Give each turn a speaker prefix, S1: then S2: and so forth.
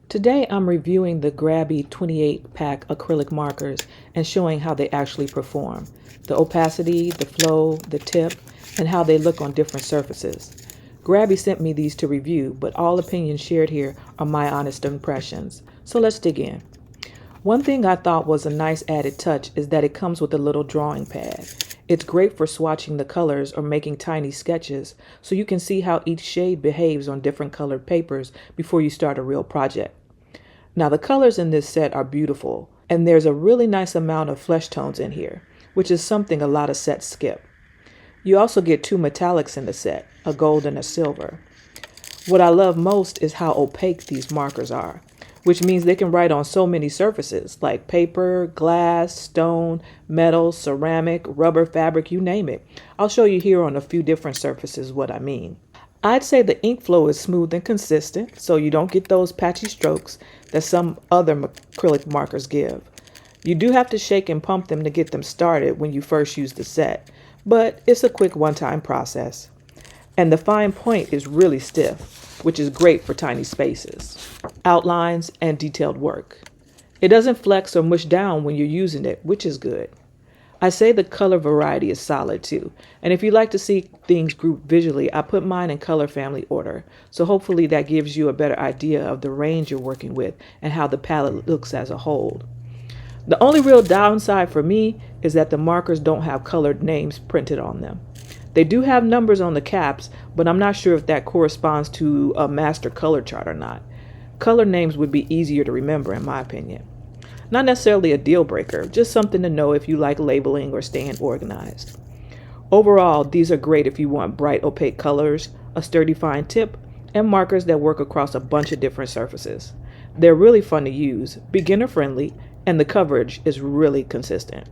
S1: Today I'm reviewing the Grabie 28-pack acrylic markers and showing how they actually perform, the opacity, the flow, the tip, and how they look on different surfaces. Grabie sent me these to review, but all opinions shared here are my honest impressions. So let's dig in. One thing I thought was a nice added touch is that it comes with a little drawing pad. It's great for swatching the colors or making tiny sketches so you can see how each shade behaves on different colored papers before you start a real project. Now the colors in this set are beautiful, and there's a really nice amount of flesh tones in here, which is something a lot of sets skip. You also get two metallics in the set, a gold and a silver. What I love most is how opaque these markers are, which means they can write on so many surfaces like paper, glass, stone, metal, ceramic, rubber, fabric, you name it. I'll show you here on a few different surfaces what I mean. I'd say the ink flow is smooth and consistent, so you don't get those patchy strokes that some other acrylic markers give. You do have to shake and pump them to get them started when you first use the set, but it's a quick one-time process. And the fine point is really stiff, which is great for tiny spaces, outlines, and detailed work. It doesn't flex or mush down when you're using it, which is good. I say the color variety is solid too, and if you like to see things grouped visually, I put mine in color family order, so hopefully that gives you a better idea of the range you're working with and how the palette looks as a whole. The only real downside for me is that the markers don't have colored names printed on them. They do have numbers on the caps, but I'm not sure if that corresponds to a master color chart or not. Color names would be easier to remember in my opinion. Not necessarily a deal breaker, just something to know if you like labeling or staying organized. Overall, these are great if you want bright opaque colors, a sturdy fine tip, and markers that work across a bunch of different surfaces. They're really fun to use, beginner friendly, and the coverage is really consistent.